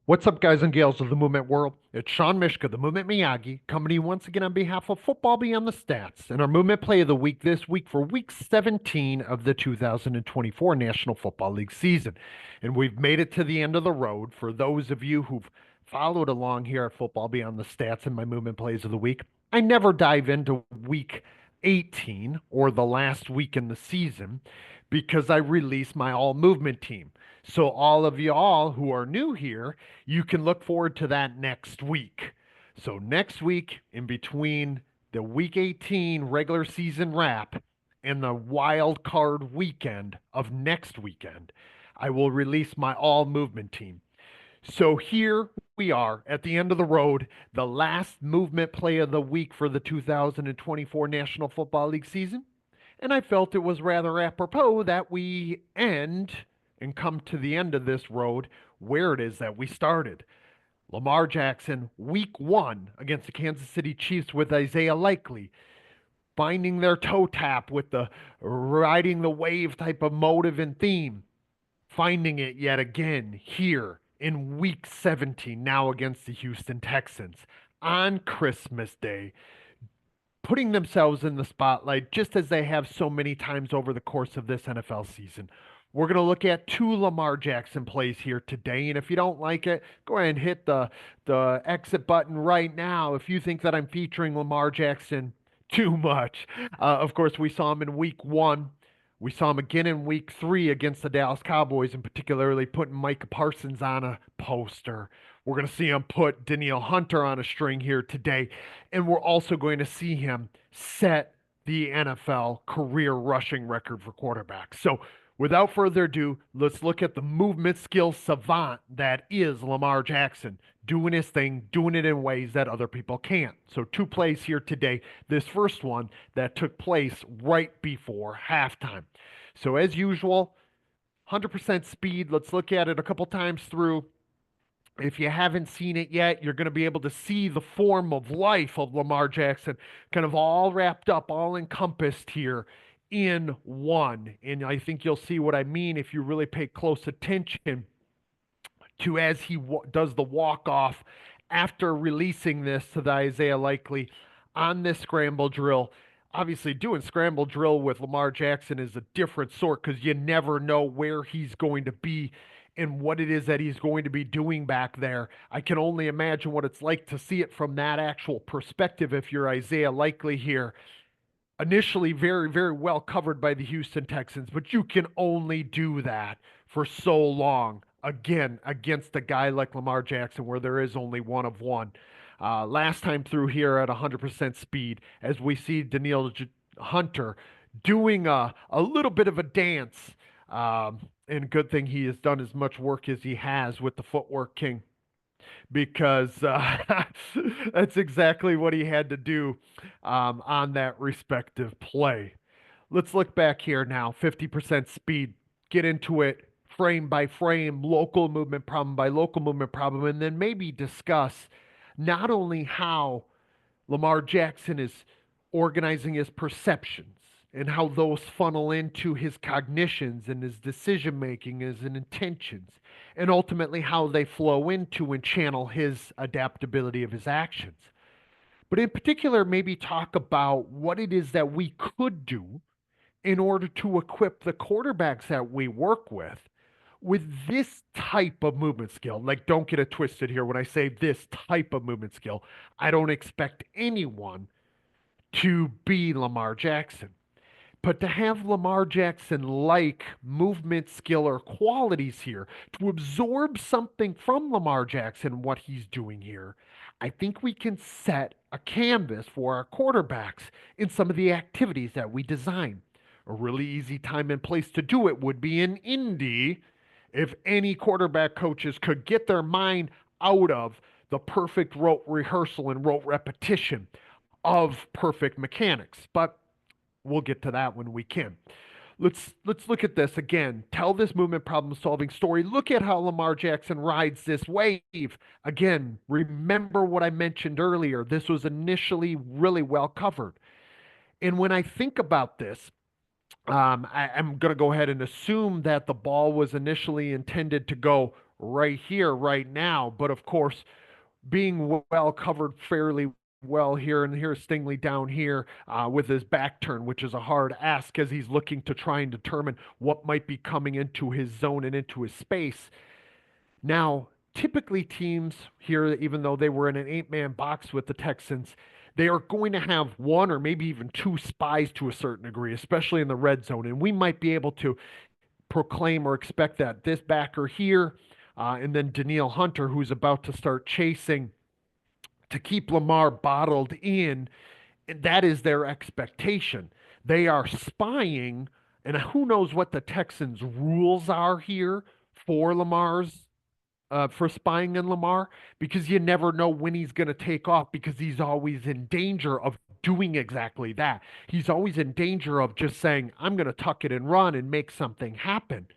What's up, guys and gals of the movement world? It's Sean Mishka, the Movement Miyagi, coming to you once again on behalf of Football Beyond the Stats and our movement play of the week this week for week 17 of the 2024 National Football League season. And we've made it to the end of the road. For those of you who've followed along here at Football Beyond the Stats and my movement plays of the week, I never dive into week 18 or the last week in the season because I release my all movement team. So, all of y'all who are new here, you can look forward to that next week. So, next week, in between the week 18 regular season wrap and the wild card weekend of next weekend, I will release my all movement team. So, here we are at the end of the road, the last movement play of the week for the 2024 National Football League season. And I felt it was rather apropos that we end and come to the end of this road where it is that we started. Lamar Jackson, week one against the Kansas City Chiefs with Isaiah Likely, finding their toe tap with the riding the wave type of motive and theme, finding it yet again here in week 17, now against the Houston Texans on Christmas Day, putting themselves in the spotlight just as they have so many times over the course of this NFL season. We're going to look at two Lamar Jackson plays here today. And if you don't like it, go ahead and hit the exit button right now if you think that I'm featuring Lamar Jackson too much. Of course, we saw him in week one. We saw him again in week three against the Dallas Cowboys, and particularly putting Micah Parsons on a poster. We're going to see him put Danielle Hunter on a string here today. And we're also going to see him set the NFL career rushing record for quarterbacks. So, without further ado, let's look at the movement skill savant that is Lamar Jackson, doing his thing, doing it in ways that other people can't. So, two plays here today. This first one that took place right before halftime. So, as usual, 100% speed. Let's look at it a couple times through. If you haven't seen it yet, you're going to be able to see the form of life of Lamar Jackson kind of all wrapped up, all encompassed here in one. And I think you'll see what I mean if you really pay close attention to as he does the walk off after releasing this to the Isaiah Likely on this scramble drill. Obviously, doing scramble drill with Lamar Jackson is a different sort because you never know where he's going to be and what it is that he's going to be doing back there. I can only imagine what it's like to see it from that actual perspective if you're Isaiah Likely here. Initially, very, very well covered by the Houston Texans, but you can only do that for so long. Again, against a guy like Lamar Jackson, where there is only one of one. Last time through here at 100% speed, as we see Hunter doing a little bit of a dance. And good thing he has done as much work as he has with the footwork king because that's exactly what he had to do on that respective play. Let's look back here now 50% speed, get into it frame by frame, local movement problem by local movement problem, and then maybe discuss not only how Lamar Jackson is organizing his perceptions and how those funnel into his cognitions and his decision making, his intentions, and ultimately how they flow into and channel his adaptability of his actions. But in particular, maybe talk about what it is that we could do in order to equip the quarterbacks that we work with this type of movement skill. Like, don't get it twisted here. When I say this type of movement skill, I don't expect anyone to be Lamar Jackson. But to have Lamar Jackson like movement skill or qualities here, to absorb something from Lamar Jackson, what he's doing here, I think we can set a canvas for our quarterbacks in some of the activities that we design. A really easy time and place to do it would be in Indy if any quarterback coaches could get their mind out of the perfect rote rehearsal and rote repetition of perfect mechanics. But we'll get to that when we can. Let's look at this again. Tell this movement problem solving story. Look at how Lamar Jackson rides this wave. Again, remember what I mentioned earlier. This was initially really well covered. And when I think about this, I'm going to go ahead and assume that the ball was initially intended to go right here, right now. But of course, being well covered fairly well here, and here's Stingley down here with his back turn, which is a hard ask as he's looking to try and determine what might be coming into his zone and into his space. Now, typically teams here, even though they were in an eight-man box with the Texans, they are going to have one or maybe even two spies to a certain degree, especially in the red zone. And we might be able to proclaim or expect that this backer here, and then Danielle Hunter, who's about to start chasing to keep Lamar bottled in, that is their expectation. They are spying, and who knows what the Texans' rules are here for Lamar's for spying in Lamar, because you never know when he's going to take off, because he's always in danger of doing exactly that. He's always in danger of just saying, I'm going to tuck it and run and make something happen.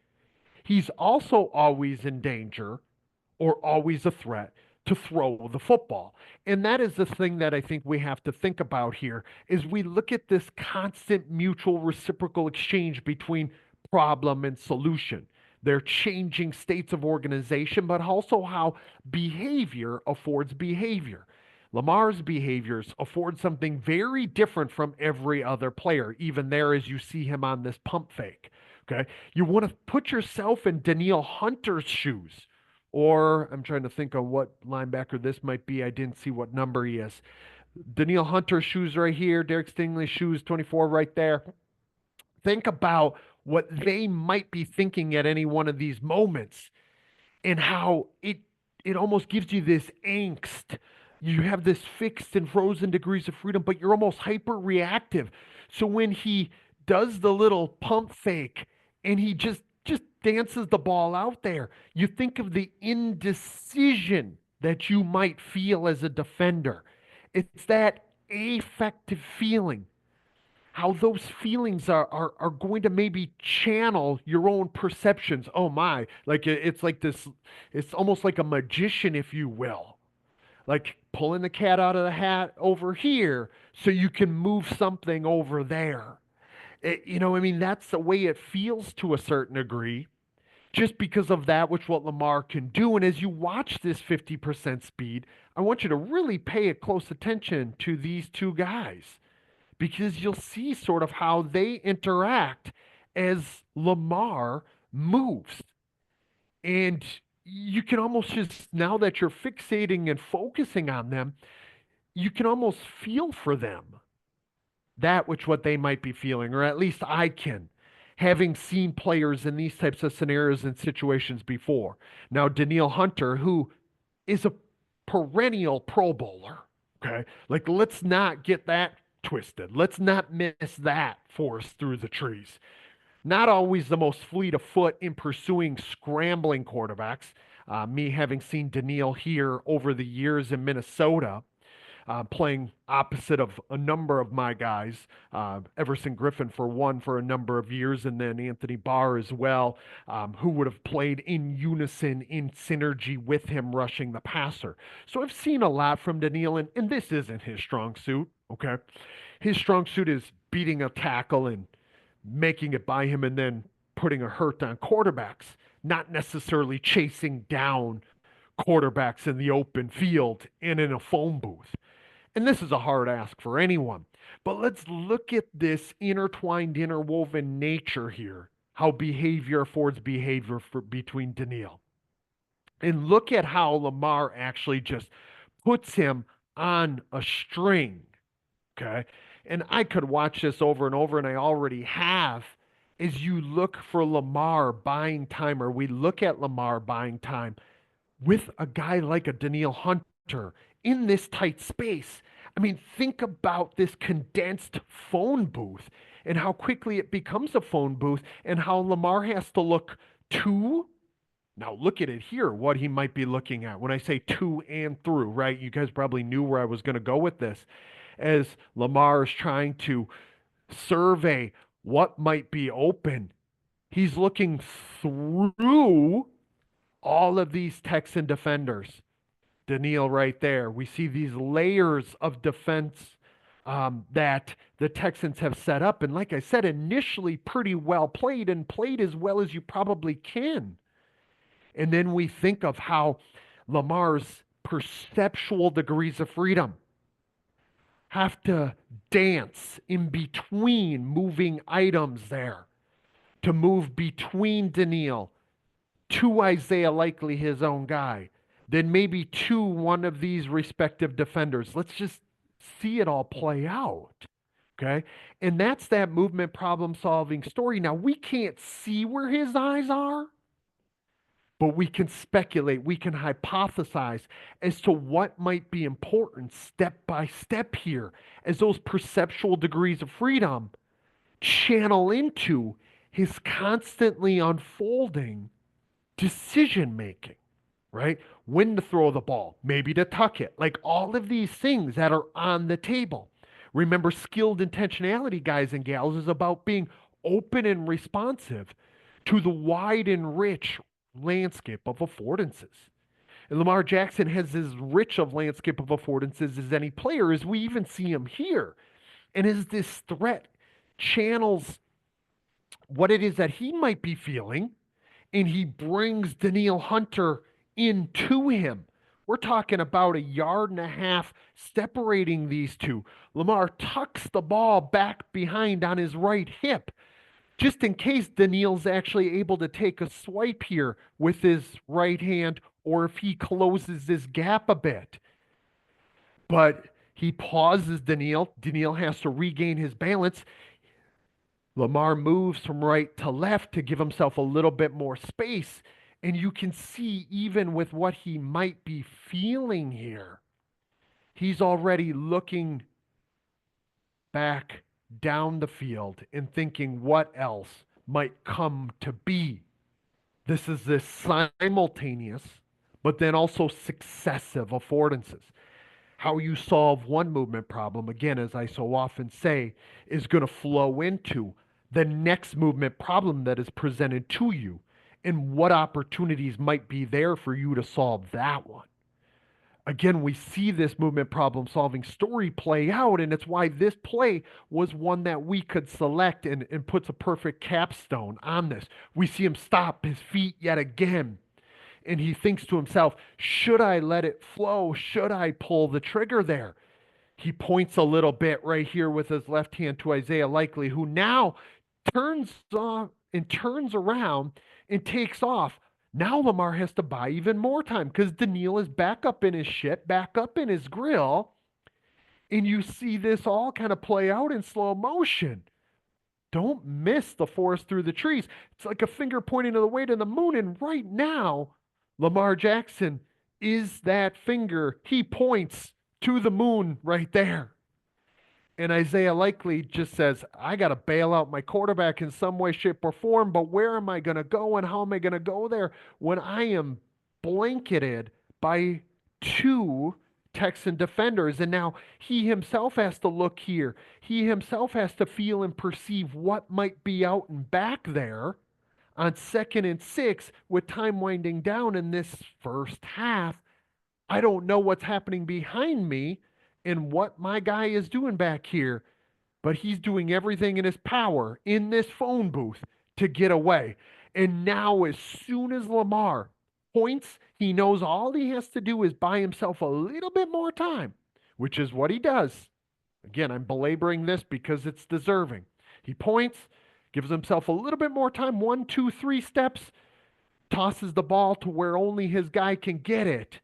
He's also always in danger or always a threat to throw the football. And that is the thing that I think we have to think about here is we look at this constant mutual reciprocal exchange between problem and solution. They're changing states of organization, but also how behavior affords behavior. Lamar's behaviors afford something very different from every other player, even there as you see him on this pump fake. Okay. You want to put yourself in Danielle Hunter's shoes. Or I'm trying to think of what linebacker this might be. I didn't see what number he is. Danielle Hunter's shoes right here. Derek Stingley's shoes, 24 right there. Think about what they might be thinking at any one of these moments and how it almost gives you this angst. You have this fixed and frozen degrees of freedom, but you're almost hyper reactive. So when he does the little pump fake and he just dances the ball out there, you think of the indecision that you might feel as a defender. It's that affective feeling, how those feelings are going to maybe channel your own perceptions. Oh my, like it's like this, it's almost like a magician, if you will, like pulling the cat out of the hat over here so you can move something over there. I mean, that's the way it feels to a certain degree, just because of that, which what Lamar can do. And as you watch this 50% speed, I want you to really pay a close attention to these two guys, because you'll see sort of how they interact as Lamar moves. And you can almost just, now that you're fixating and focusing on them, you can almost feel for them, that which what they might be feeling, or at least I can, having seen players in these types of scenarios and situations before. Now, Danielle Hunter, who is a perennial Pro Bowler, okay? Like, let's not get that twisted. Let's not miss that forest through the trees. Not always the most fleet of foot in pursuing scrambling quarterbacks. Me having seen Danielle here over the years in Minnesota, playing opposite of a number of my guys, Everson Griffin for one for a number of years, and then Anthony Barr as well, who would have played in unison, in synergy with him rushing the passer. So I've seen a lot from Danielle, and this isn't his strong suit, okay? His strong suit is beating a tackle and making it by him and then putting a hurt on quarterbacks, not necessarily chasing down quarterbacks in the open field and in a phone booth. And this is a hard ask for anyone. But let's look at this intertwined, interwoven nature here, how behavior affords behavior between Danielle. And look at how Lamar actually just puts him on a string. Okay. And I could watch this over and over, and I already have. As you look for Lamar buying time, or we look at Lamar buying time with a guy like a Danielle Hunter in this tight space. I mean, think about this condensed phone booth and how quickly it becomes a phone booth, and how Lamar has to look to. Now, look at it here, what he might be looking at. When I say to and through, right? You guys probably knew where I was going to go with this. As Lamar is trying to survey what might be open, he's looking through all of these Texan defenders. Danielle right there. We see these layers of defense that the Texans have set up. And like I said, initially pretty well played, and played as well as you probably can. And then we think of how Lamar's perceptual degrees of freedom have to dance in between moving items there to move between Daniil to Isaiah Likely, his own guy, then maybe to one of these respective defenders. Let's just see it all play out. Okay. And that's that movement problem solving story. Now, we can't see where his eyes are, but we can speculate, we can hypothesize as to what might be important step by step here as those perceptual degrees of freedom channel into his constantly unfolding decision making, right? When to throw the ball, maybe to tuck it, like all of these things that are on the table. Remember, skilled intentionality, guys and gals, is about being open and responsive to the wide and rich landscape of affordances. And Lamar Jackson has as rich of landscape of affordances as any player, as we even see him here. And as this threat channels what it is that he might be feeling, and he brings Daniil Hunter into him. We're talking about a yard and a half separating these two. Lamar tucks the ball back behind on his right hip, just in case Daniil's actually able to take a swipe here with his right hand, or if he closes this gap a bit. But he pauses Daniil. Daniil has to regain his balance. Lamar moves from right to left to give himself a little bit more space. And you can see, even with what he might be feeling here, he's already looking back down the field and thinking what else might come to be. This is this simultaneous, but then also successive affordances. How you solve one movement problem, again, as I so often say, is going to flow into the next movement problem that is presented to you, and what opportunities might be there for you to solve that one. Again, we see this movement problem solving story play out, and it's why this play was one that we could select and puts a perfect capstone on this. We see him stop his feet yet again, and he thinks to himself, should I let it flow? Should I pull the trigger there? He points a little bit right here with his left hand to Isaiah Likely, who now turns off and turns around and takes off. Now Lamar has to buy even more time because Daniil is back up in his shit, back up in his grill. And you see this all kind of play out in slow motion. Don't miss the forest through the trees. It's like a finger pointing to the way to the moon. And right now, Lamar Jackson is that finger. He points to the moon right there. And Isaiah Likely just says, I got to bail out my quarterback in some way, shape, or form, but where am I going to go and how am I going to go there when I am blanketed by two Texan defenders? And now he himself has to look here. He himself has to feel and perceive what might be out and back there on 2nd and 6 with time winding down in this first half. I don't know what's happening behind me and what my guy is doing back here, but he's doing everything in his power in this phone booth to get away. And now, as soon as Lamar points, he knows all he has to do is buy himself a little bit more time, which is what he does. Again, I'm belaboring this because it's deserving. He points, gives himself a little bit more time, 1, 2, 3 steps, tosses the ball to where only his guy can get it.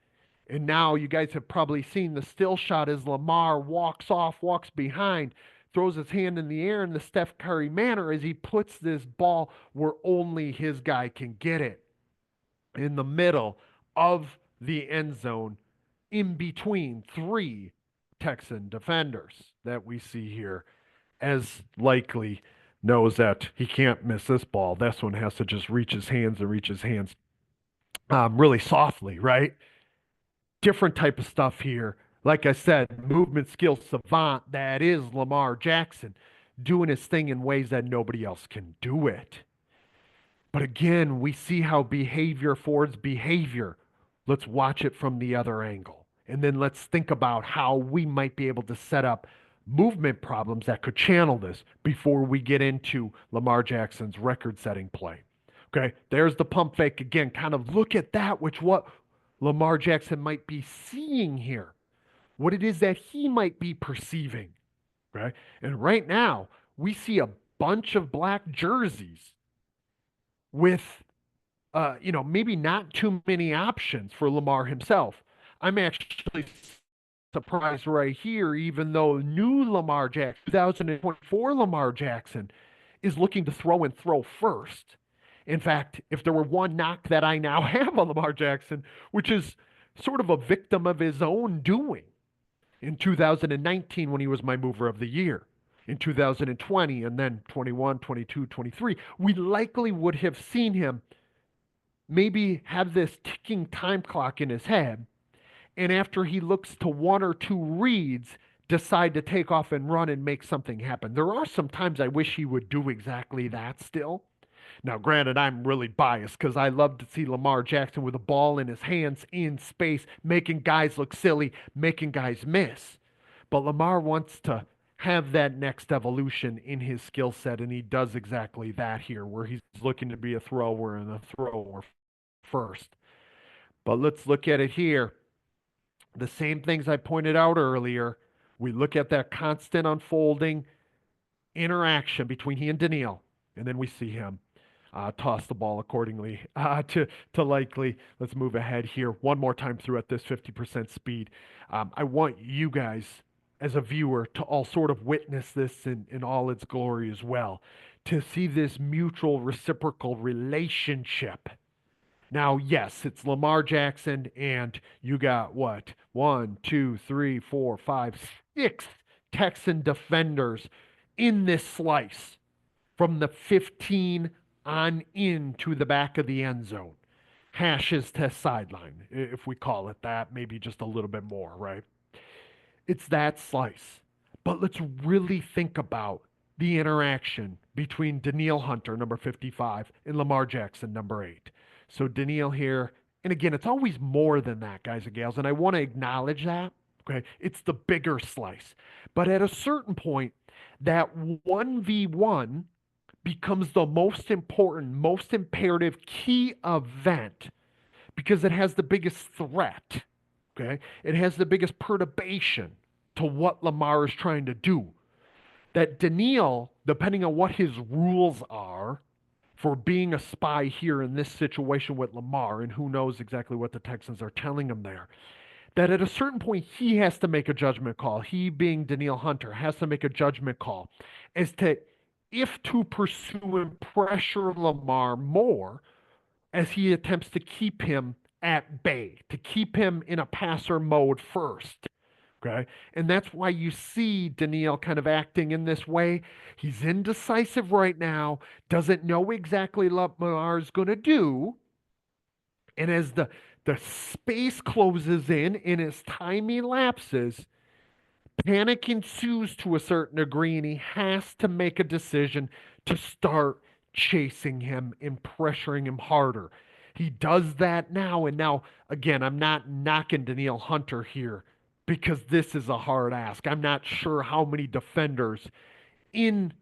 And now you guys have probably seen the still shot as Lamar walks off, walks behind, throws his hand in the air in the Steph Curry manner as he puts this ball where only his guy can get it, in the middle of the end zone, in between 3 Texan defenders that we see here, as Likely knows that he can't miss this ball. This one has to just reach his hands really softly, right? Different type of stuff here. Like I said, movement skill savant that is Lamar Jackson, doing his thing in ways that nobody else can do it. But again, we see how behavior affords behavior. Let's watch it from the other angle. And then let's think about how we might be able to set up movement problems that could channel this before we get into Lamar Jackson's record-setting play. Okay, there's the pump fake again. Kind of look at that, which what Lamar Jackson might be seeing here, what it is that he might be perceiving. Okay, and right now we see a bunch of black jerseys with, maybe not too many options for Lamar himself. I'm actually surprised right here, even though new Lamar Jackson, 2024 Lamar Jackson, is looking to throw and throw first. In fact, if there were one knock that I now have on Lamar Jackson, which is sort of a victim of his own doing in 2019 when he was my mover of the year, in 2020, and then 21, 22, 23, we likely would have seen him maybe have this ticking time clock in his head, and after he looks to one or two reads, decide to take off and run and make something happen. There are some times I wish he would do exactly that still. Now, granted, I'm really biased because I love to see Lamar Jackson with a ball in his hands in space, making guys look silly, making guys miss. But Lamar wants to have that next evolution in his skill set, and he does exactly that here, where he's looking to be a thrower and a thrower first. But let's look at it here. The same things I pointed out earlier. We look at that constant unfolding interaction between he and Daniil, and then we see him toss the ball accordingly to Likely. Let's move ahead here one more time through at this 50% speed. I want you guys, as a viewer, to all sort of witness this in all its glory as well, to see this mutual reciprocal relationship. Now, yes, it's Lamar Jackson, and you got what? One, two, three, four, five, six Texan defenders in this slice from the 15 on into the back of the end zone. Hashes to sideline, if we call it that, maybe just a little bit more, right? It's that slice. But let's really think about the interaction between Daniil Hunter, number 55, and Lamar Jackson, number 8. So Daniil here, and again, it's always more than that, guys and gals, and I want to acknowledge that. Okay, it's the bigger slice. But at a certain point, that 1v1 becomes the most important, most imperative key event because it has the biggest threat. Okay. It has the biggest perturbation to what Lamar is trying to do. That Daniil, depending on what his rules are for being a spy here in this situation with Lamar, and who knows exactly what the Texans are telling him there, that at a certain point he has to make a judgment call. He, being Daniil Hunter, has to make a judgment call as to if to pursue and pressure Lamar more as he attempts to keep him at bay, to keep him in a passer mode first. Okay. And that's why you see Daniil kind of acting in this way. He's indecisive right now, doesn't know exactly what Lamar's going to do. And as the space closes in and as time elapses, panic ensues to a certain degree, and he has to make a decision to start chasing him and pressuring him harder. He does that now, and now, again, I'm not knocking Daniil Hunter here because this is a hard ask. I'm not sure how many defenders in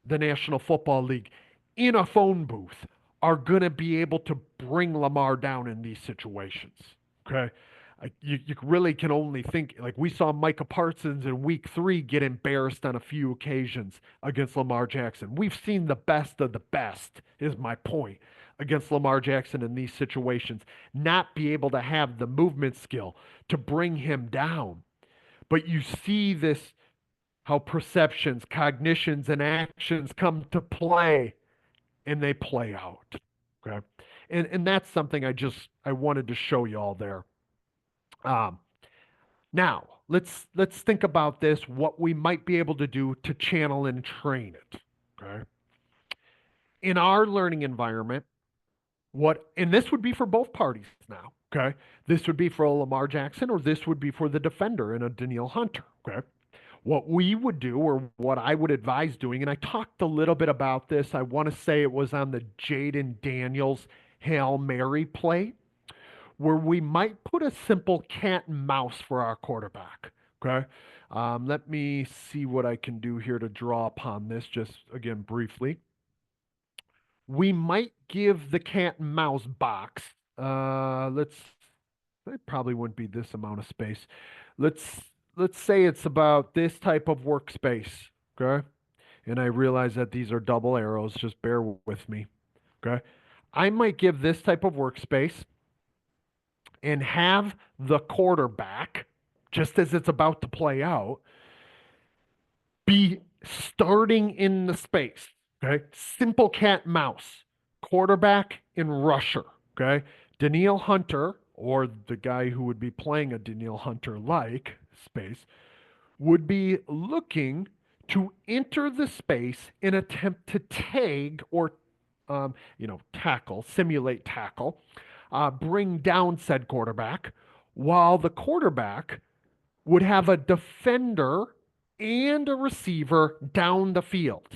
the National Football League in a phone booth are going to be able to bring Lamar down in these situations. Okay. You really can only think like we saw Micah Parsons in week 3 get embarrassed on a few occasions against Lamar Jackson. We've seen the best of the best, is my point, against Lamar Jackson in these situations, not be able to have the movement skill to bring him down. But you see this how perceptions, cognitions, and actions come to play and they play out. Okay. And that's something I wanted to show you all there. Um, Now, let's think about this, what we might be able to do to channel and train it. Okay. In our learning environment, what and this would be for both parties now. Okay. This would be for a Lamar Jackson or this would be for the defender in a Daniil Hunter. Okay. What we would do, or what I would advise doing, and I talked a little bit about this, I want to say it was on the Jaden Daniels Hail Mary play, where we might put a simple cat and mouse for our quarterback. Okay. Let me see what I can do here to draw upon this just again briefly. We might give the cat and mouse box. Let's. It probably wouldn't be this amount of space. Let's let's say it's about this type of workspace. Okay. And I realize that these are double arrows. Just bear with me. Okay. I might give this type of workspace and have the quarterback, just as it's about to play out, be starting in the space. Okay. Simple cat and mouse, quarterback and rusher. Okay. Daniil Hunter, or the guy who would be playing a Daniil Hunter like space, would be looking to enter the space and attempt to tag or, tackle, simulate tackle, bring down said quarterback, while the quarterback would have a defender and a receiver down the field.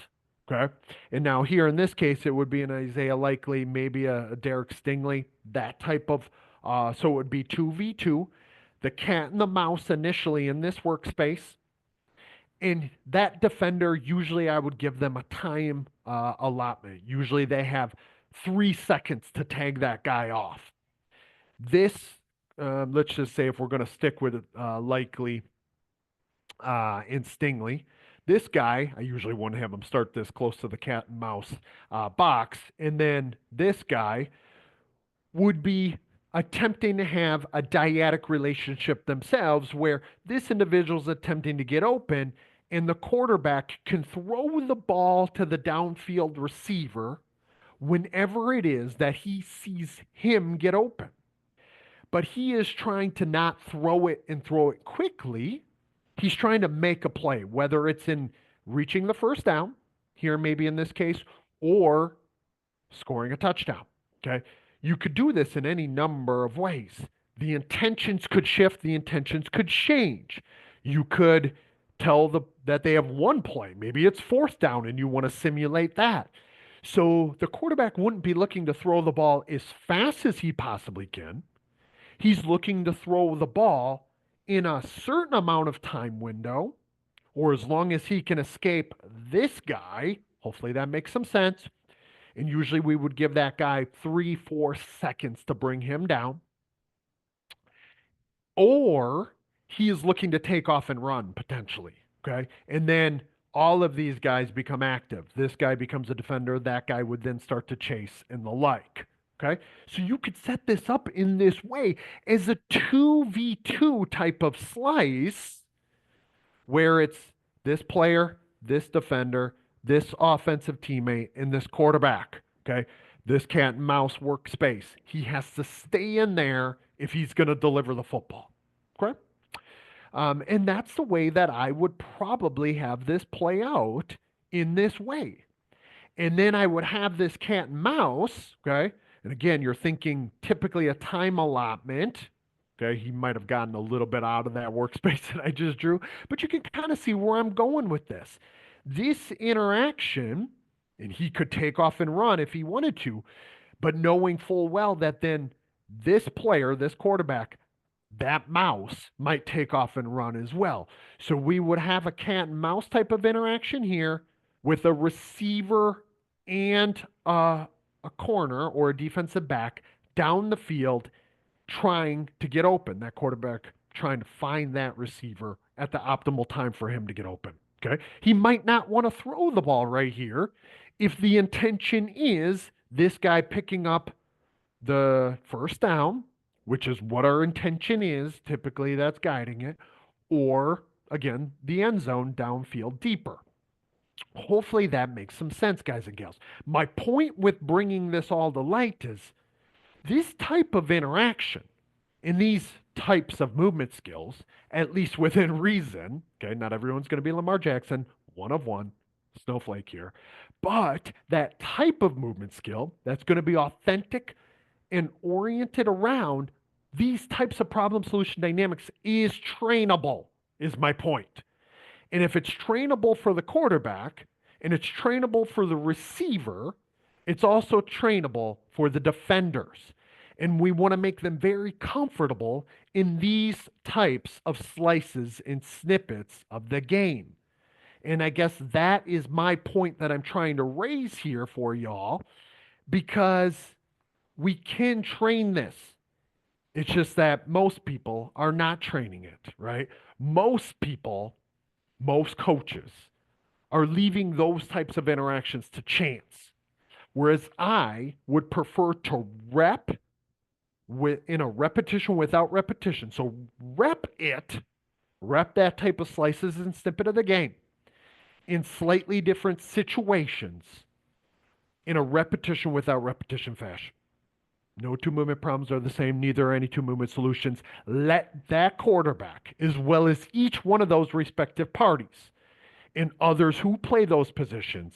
Okay. And now here in this case, it would be an Isaiah Likely, maybe a Derek Stingley, that type of. So it would be 2v2, the cat and the mouse initially in this workspace. And that defender, usually I would give them a time allotment. Usually they have 3 seconds to tag that guy off. This, let's just say if we're going to stick with Likely and Stingley, this guy, I usually wouldn't have him start this close to the cat and mouse box. And then this guy would be attempting to have a dyadic relationship themselves where this individual's attempting to get open and the quarterback can throw the ball to the downfield receiver whenever it is that he sees him get open. But he is trying to not throw it and throw it quickly. He's trying to make a play, whether it's in reaching the first down, here maybe in this case, or scoring a touchdown. Okay. You could do this in any number of ways. The intentions could shift, the intentions could change. You could that they have one play. Maybe it's fourth down and you want to simulate that. So the quarterback wouldn't be looking to throw the ball as fast as he possibly can. He's looking to throw the ball in a certain amount of time window, or as long as he can escape this guy. Hopefully that makes some sense. And usually we would give that guy 3-4 seconds to bring him down. Or he is looking to take off and run potentially. Okay. And then all of these guys become active. This guy becomes a defender. That guy would then start to chase and the like. Okay. So you could set this up in this way as a 2v2 type of slice where it's this player, this defender, this offensive teammate, and this quarterback. Okay. This cat and mouse workspace. He has to stay in there if he's going to deliver the football. Okay. And that's the way that I would probably have this play out in this way. And then I would have this cat and mouse. Okay. And again, you're thinking typically a time allotment. Okay, he might have gotten a little bit out of that workspace that I just drew, but you can kind of see where I'm going with this. This interaction, and he could take off and run if he wanted to, but knowing full well that then this player, this quarterback, that mouse might take off and run as well. So we would have a cat and mouse type of interaction here with a receiver and a corner or a defensive back down the field trying to get open. That quarterback trying to find that receiver at the optimal time for him to get open. Okay. He might not want to throw the ball right here if the intention is this guy picking up the first down, which is what our intention is. Typically, that's guiding it, or again, the end zone downfield deeper. Hopefully, that makes some sense, guys and gals. My point with bringing this all to light is this type of interaction in these types of movement skills, at least within reason, okay, not everyone's going to be Lamar Jackson, one of one, snowflake here, but that type of movement skill that's going to be authentic and oriented around these types of problem solution dynamics is trainable, is my point. And if it's trainable for the quarterback and it's trainable for the receiver, it's also trainable for the defenders. And we want to make them very comfortable in these types of slices and snippets of the game. And I guess that is my point that I'm trying to raise here for y'all because we can train this. It's just that most people are not training it, right? Most people, most coaches are leaving those types of interactions to chance. Whereas I would prefer to rep in a repetition without repetition. So rep it, rep that type of slices and snippet of the game in slightly different situations in a repetition without repetition fashion. No two movement problems are the same, neither are any two movement solutions. Let that quarterback, as well as each one of those respective parties and others who play those positions,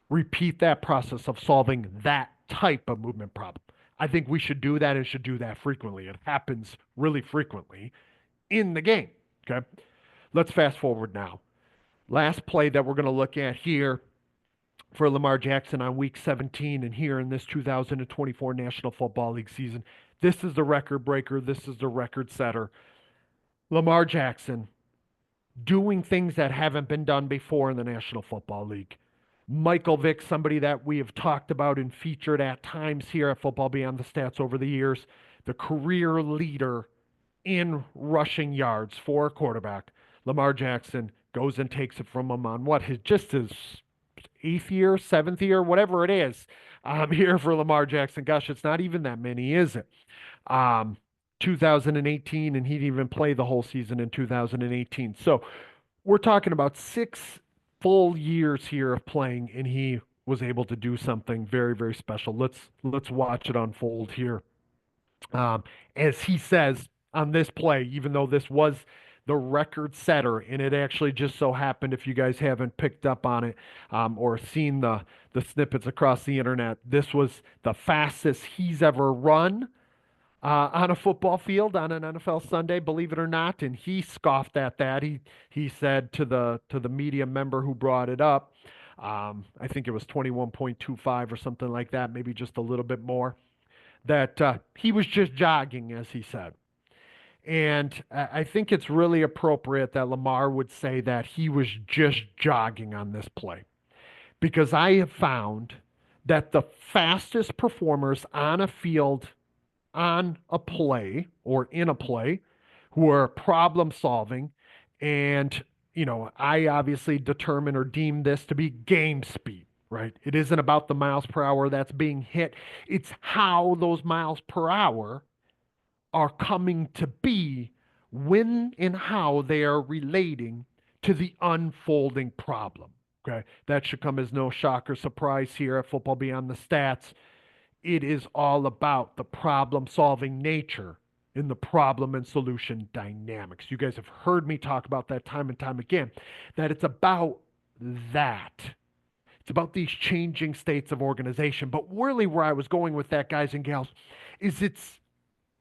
repeat that process of solving that type of movement problem. I think we should do that and should do that frequently. It happens really frequently in the game. Okay. Let's fast forward now. Last play that we're going to look at here for Lamar Jackson on week 17 and here in this 2024 National Football League season. This is the record breaker. This is the record setter. Lamar Jackson doing things that haven't been done before in the National Football League. Michael Vick, somebody that we have talked about and featured at times here at Football Beyond the Stats over the years, the career leader in rushing yards for a quarterback. Lamar Jackson goes and takes it from him on what his eighth year, seventh year, whatever it is, here for Lamar Jackson. Gosh, it's not even that many, is it? Um, 2018, and he didn't even play the whole season in 2018. So we're talking about 6 full years here of playing, and he was able to do something very, very special. Let's watch it unfold here. Um, as he says on this play, even though this was the record setter, and it actually just so happened, if you guys haven't picked up on it or seen the snippets across the internet, this was the fastest he's ever run on a football field on an NFL Sunday, believe it or not, and he scoffed at that. He said to the media member who brought it up, I think it was 21.25 or something like that, maybe just a little bit more, that he was just jogging, as he said. And I think it's really appropriate that Lamar would say that he was just jogging on this play because I have found that the fastest performers on a field, on a play, or in a play, who are problem solving, and I obviously determine or deem this to be game speed. Right? It isn't about the miles per hour that's being hit. It's how those miles per hour are coming to be when and how they are relating to the unfolding problem. Okay. That should come as no shock or surprise here at Football Beyond the Stats. It is all about the problem solving nature in the problem and solution dynamics. You guys have heard me talk about that time and time again, that it's about that. It's about these changing states of organization. But really, where I was going with that, guys and gals, is it's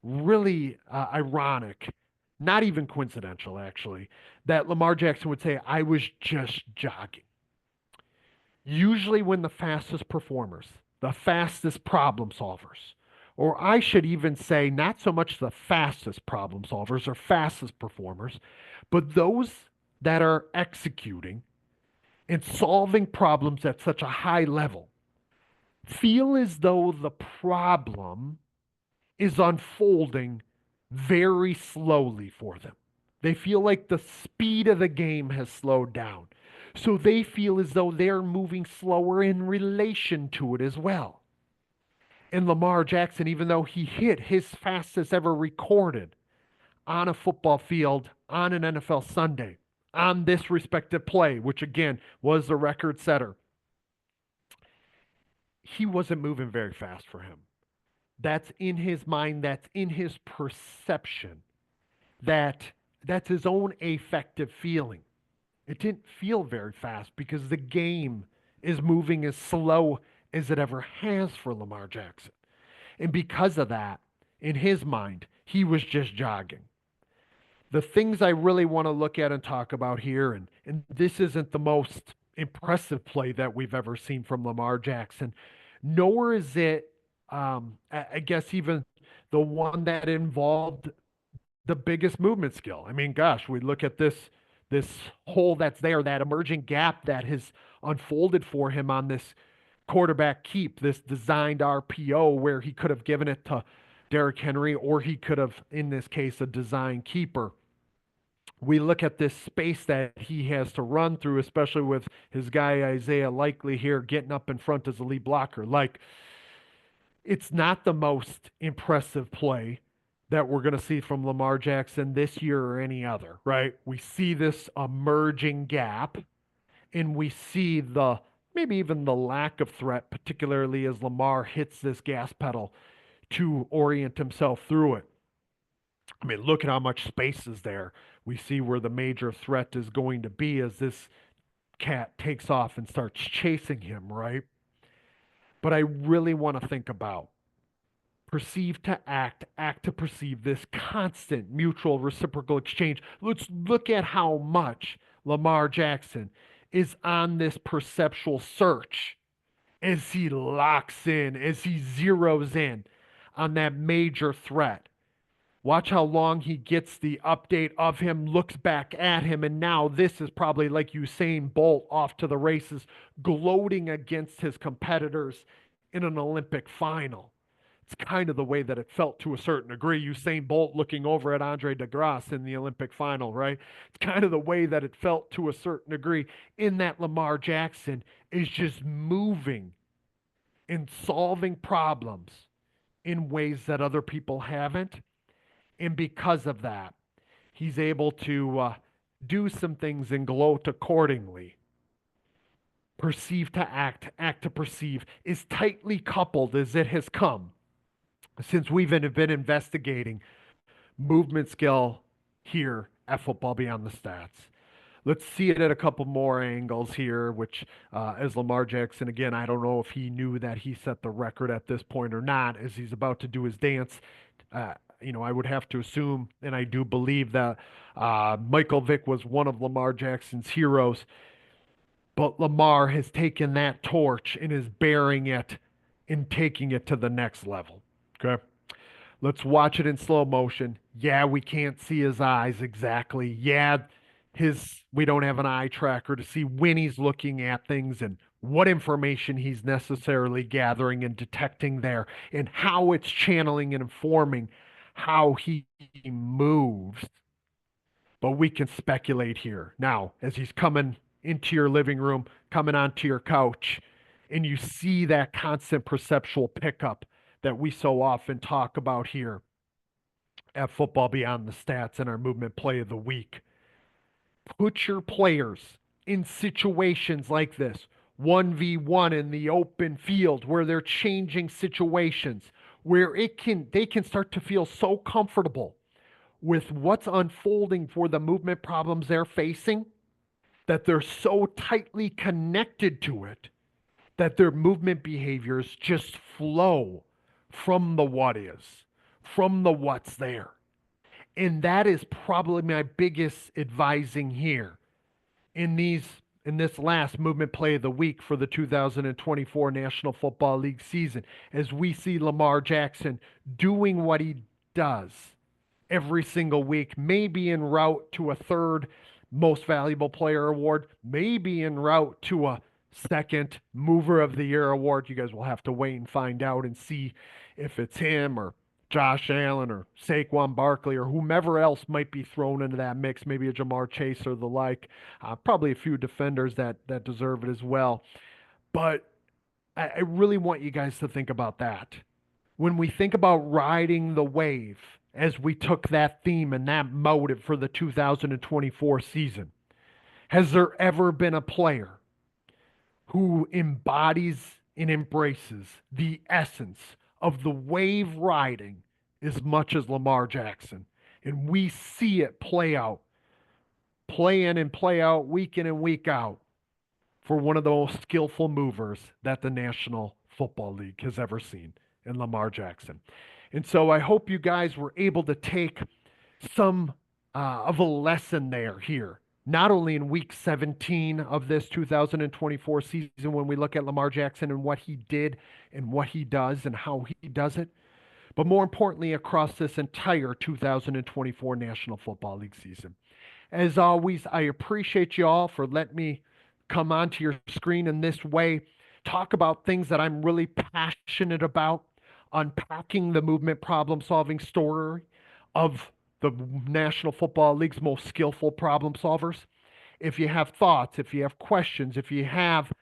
really ironic, not even coincidental, actually, that Lamar Jackson would say, I was just jogging. Usually, when the fastest performers, the fastest problem solvers, or I should even say, not so much the fastest problem solvers or fastest performers, but those that are executing and solving problems at such a high level, feel as though the problem is unfolding very slowly for them. They feel like the speed of the game has slowed down. So they feel as though they're moving slower in relation to it as well. And Lamar Jackson, even though he hit his fastest ever recorded on a football field on an NFL Sunday, on this respective play, which again was the record setter, he wasn't moving very fast for him. That's in his mind, that's in his perception, that's his own affective feeling. It didn't feel very fast because the game is moving as slow as it ever has for Lamar Jackson. And because of that, in his mind, he was just jogging. The things I really want to look at and talk about here, and this isn't the most impressive play that we've ever seen from Lamar Jackson, nor is it, I guess, even the one that involved the biggest movement skill. I mean, gosh, we look at this hole that's there, that emerging gap that has unfolded for him on this quarterback keep, this designed RPO where he could have given it to Derrick Henry, or he could have, in this case, a design keeper. We look at this space that he has to run through, especially with his guy Isaiah Likely here getting up in front as a lead blocker. Like, it's not the most impressive play that we're going to see from Lamar Jackson this year or any other, right? We see this emerging gap, and we see the maybe even the lack of threat, particularly as Lamar hits this gas pedal to orient himself through it. I mean, look at how much space is there. We see where the major threat is going to be as this cat takes off and starts chasing him, right? But I really want to think about perceive to act, act to perceive, this constant mutual reciprocal exchange. Let's look at how much Lamar Jackson is on this perceptual search as he locks in, as he zeroes in on that major threat. Watch how long he gets the update of him, looks back at him, and now this is probably like Usain Bolt off to the races, gloating against his competitors in an Olympic final. It's kind of the way that it felt to a certain degree. Usain Bolt looking over at Andre DeGrasse in the Olympic final, right? It's kind of the way that it felt to a certain degree in that Lamar Jackson is just moving and solving problems in ways that other people haven't. And because of that, he's able to do some things and gloat accordingly. Perceive to act, act to perceive is tightly coupled as it has come since we've been investigating movement skill here at Football Beyond the Stats. Let's see it at a couple more angles here, which, as Lamar Jackson, again, I don't know if he knew that he set the record at this point or not, as he's about to do his dance. I would have to assume, and I do believe that Michael Vick was one of Lamar Jackson's heroes, but Lamar has taken that torch and is bearing it and taking it to the next level. Okay. Let's watch it in slow motion. Yeah, we can't see his eyes exactly. Yeah, we don't have an eye tracker to see when he's looking at things and what information he's necessarily gathering and detecting there and how it's channeling and informing how he moves. But we can speculate here. Now, as he's coming into your living room, coming onto your couch, and you see that constant perceptual pickup that we so often talk about here at Football Beyond the Stats in our movement play of the week. Put your players in situations like this, 1v1 in the open field where they're changing situations, where they can start to feel so comfortable with what's unfolding for the movement problems they're facing that they're so tightly connected to it that their movement behaviors just flow from the what is, from the what's there. And that is probably my biggest advising here in this last movement play of the week for the 2024 National Football League season, as we see Lamar Jackson doing what he does every single week, maybe en route to a third most valuable player award, maybe en route to a second mover of the year award. You guys will have to wait and find out and see if it's him or Josh Allen or Saquon Barkley or whomever else might be thrown into that mix, maybe a Jamar Chase or the like. Probably a few defenders that deserve it as well. But I really want you guys to think about that. When we think about riding the wave, as we took that theme and that motive for the 2024 season, has there ever been a player who embodies and embraces the essence of the wave riding as much as Lamar Jackson? And we see it play out, play in and play out, week in and week out, for one of the most skillful movers that the National Football League has ever seen in Lamar Jackson. And so I hope you guys were able to take some of a lesson there here, not only in week 17 of this 2024 season when we look at Lamar Jackson and what he did and what he does and how he does it, but more importantly across this entire 2024 National Football League season. As always, I appreciate you all for letting me come onto your screen in this way. talk about things that I'm really passionate about, unpacking the movement problem solving story of the National Football League's most skillful problem solvers. If you have thoughts, if you have questions, if you have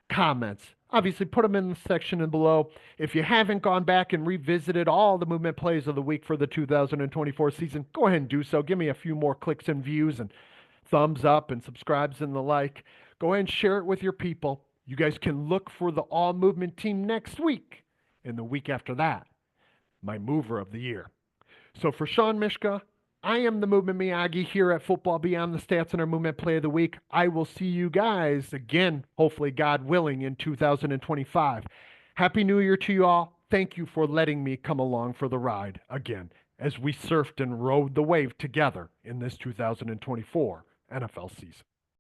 comments, obviously put them in the section below. If you haven't gone back and revisited all the movement plays of the week for the 2024 season, go ahead and do so. Give me a few more clicks and views and thumbs up and subscribes and the like. Go ahead and share it with your people. You guys can look for the all movement team next week and the week after that, my mover of the year. So for Sean Mishka, I am the Movement Miyagi here at Football Beyond the Stats and our Movement Play of the Week. I will see you guys again, hopefully God willing, in 2025. Happy New Year to you all. Thank you for letting me come along for the ride again as we surfed and rode the wave together in this 2024 NFL season.